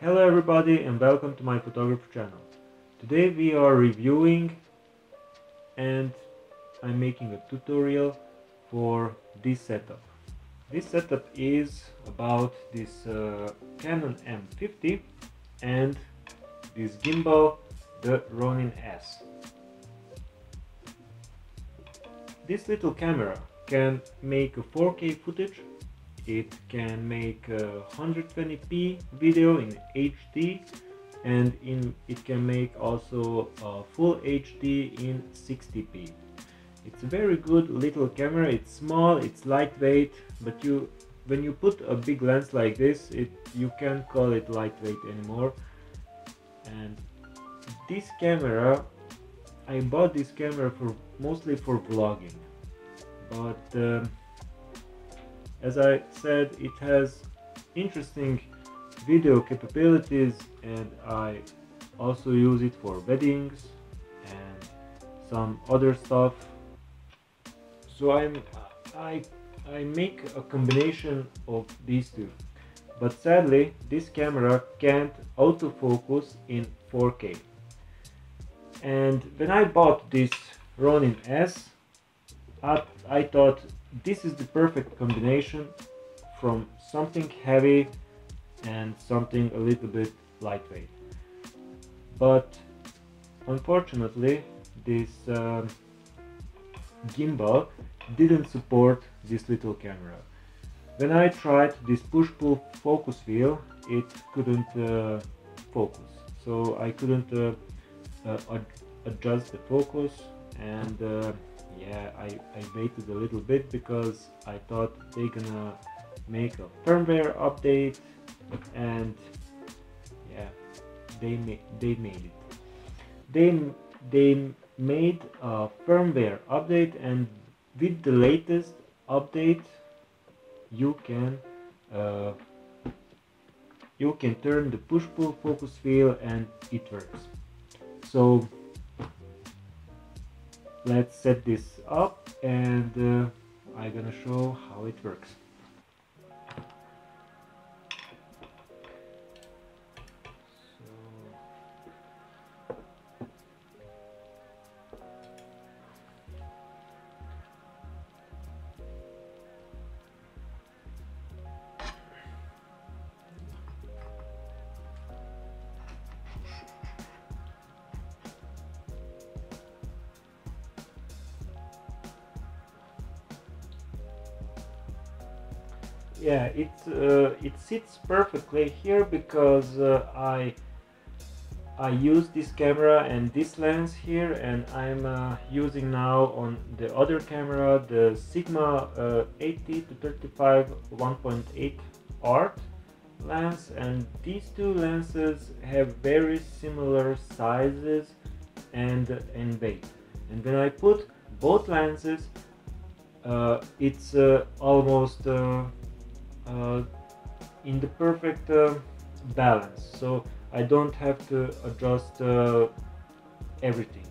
Hello everybody and welcome to my photography channel. Today we are reviewing and I'm making a tutorial for this setup. This setup is about this Canon M50 and this gimbal, the Ronin S. This little camera can make a 4K footage. It can make a 120p video in HD, and it can make also a full HD in 60p. It's a very good little camera. It's small, it's lightweight, but when you put a big lens like this, you can't call it lightweight anymore. And this camera, I bought this camera mostly for vlogging, but as I said, it has interesting video capabilities, and I also use it for weddings and some other stuff. So I make a combination of these two. But sadly, this camera can't autofocus in 4K. And when I bought this Ronin S, I thought this is the perfect combination from something heavy and something a little bit lightweight. But unfortunately, this gimbal didn't support this little camera. When I tried this push-pull focus wheel, it couldn't focus, so I couldn't adjust the focus, and yeah, I waited a little bit because I thought they're gonna make a firmware update, and yeah, they made it. They made a firmware update, and with the latest update, you can turn the push-pull focus wheel and it works. So let's set this up, and I'm gonna show how it works. Yeah, it sits perfectly here because I use this camera and this lens here, and I'm using now on the other camera the Sigma 80 to 35 1.8 art lens, and these two lenses have very similar sizes and weight. And when I put both lenses, it's almost in the perfect balance, so I don't have to adjust everything.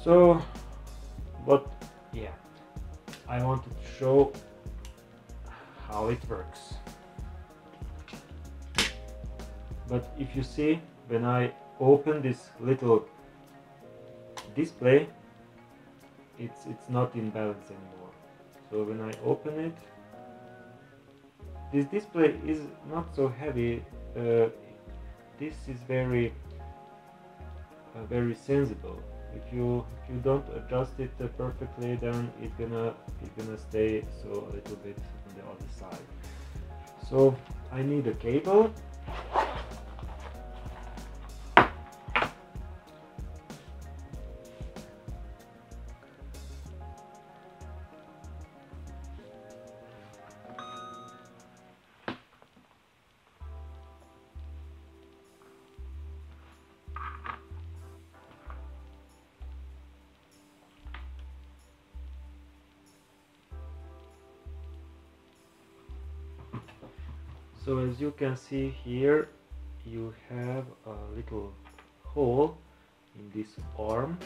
So, but yeah, I wanted to show how it works. But if you see, when I open this little display, it's not in balance anymore. So when I open it, this display is not so heavy. This is very sensible. If you don't adjust it perfectly, then it's gonna stay so a little bit on the other side. So I need a cable. So as you can see here, you have a little hole in this arm,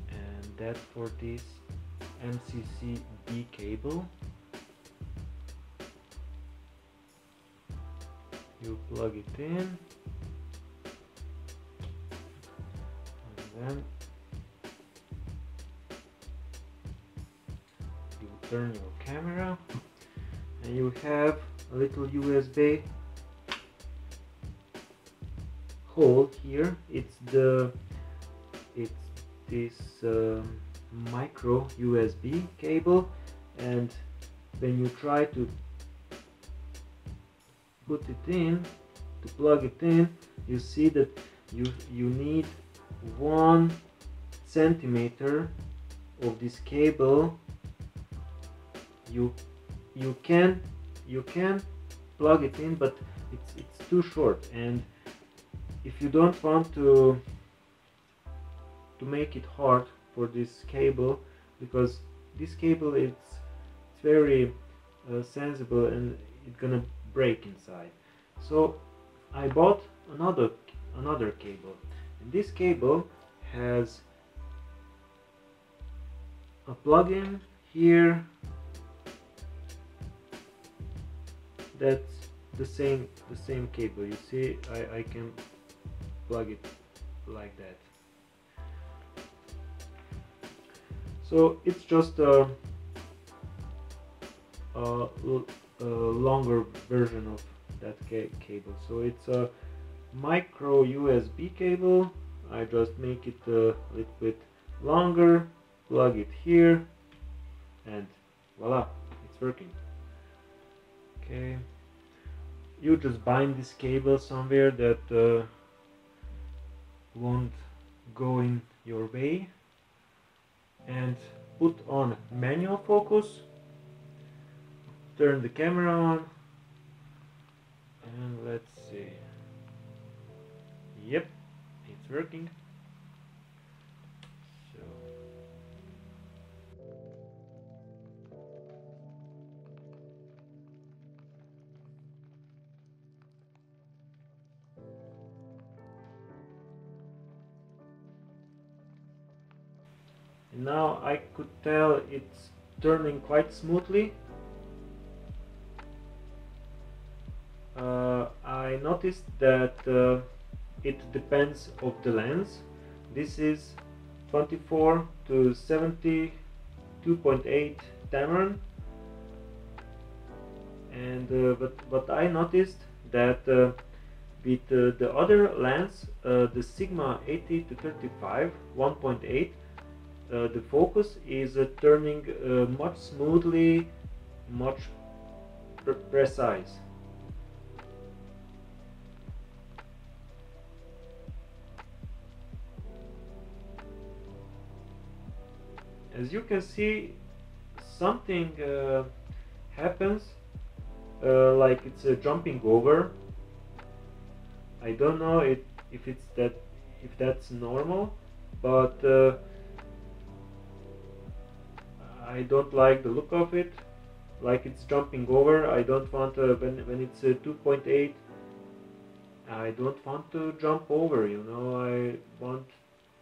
and that's for this MCC-B cable. You plug it in, and then you turn your camera, and you have a little USB hole here. It's this micro USB cable, and when you try to put it in, to plug it in, you see that you need 1 centimeter of this cable. You can plug it in, but it's too short, and if you don't want to make it hard for this cable, because this cable it's very sensible and it's gonna break inside. So I bought another cable, and this cable has a plug-in here. That's the same cable. You see, I can plug it like that. So it's just a longer version of that cable. So it's a micro USB cable. I just make it a little bit longer, plug it here, and voila, it's working. Okay, you just bind this cable somewhere that won't go in your way, and put on manual focus, turn the camera on, and let's see. Yep, it's working. So and now I could tell it's turning quite smoothly. I noticed that it depends of the lens. This is 24 to 72.8 Tamron, and but I noticed that with the other lens, the Sigma 80 to 35 1.8, the focus is turning much smoothly, much precise. As you can see, something happens, like it's jumping over. I don't know if that's normal, but I don't like the look of it, like it's jumping over. I don't want when it's 2.8, I don't want to jump over, you know. I want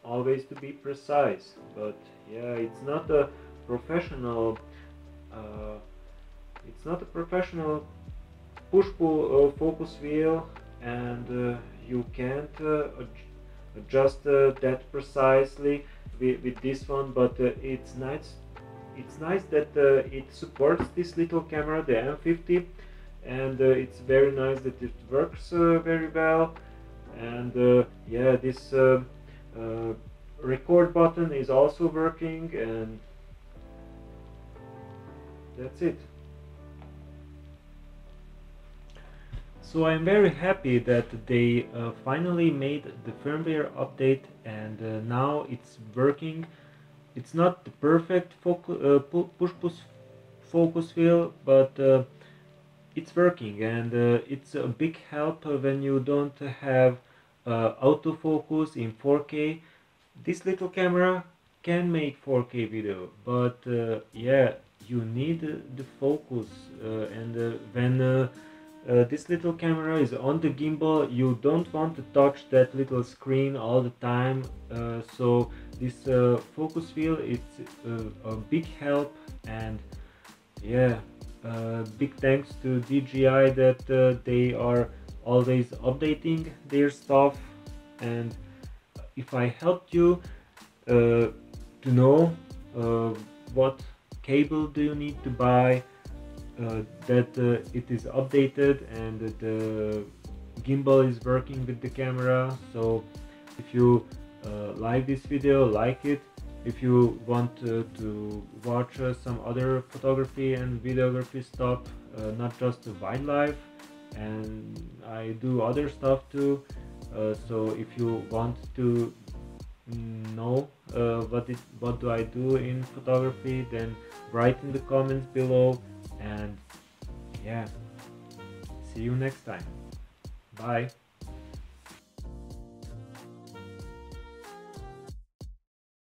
always to be precise. But yeah, it's not a professional push-pull focus wheel, and you can't adjust that precisely with this one. But it's nice that it supports this little camera, the M50, and it's very nice that it works very well. And yeah, this record button is also working, and that's it. So I'm very happy that they finally made the firmware update, and now it's working. It's not the perfect push-push focus wheel, but it's working, and it's a big help when you don't have autofocus in 4K. This little camera can make 4K video, but yeah, you need the focus, and when this little camera is on the gimbal, you don't want to touch that little screen all the time, so this focus wheel is a big help. And yeah, big thanks to DJI that they are always updating their stuff. And if I helped you to know what cable do you need to buy, that it is updated and that the gimbal is working with the camera. So if you like this video, like it. If you want to watch some other photography and videography stuff, not just wildlife, and I do other stuff too, so if you want to know what do I do in photography, then write in the comments below. And yeah, see you next time. Bye.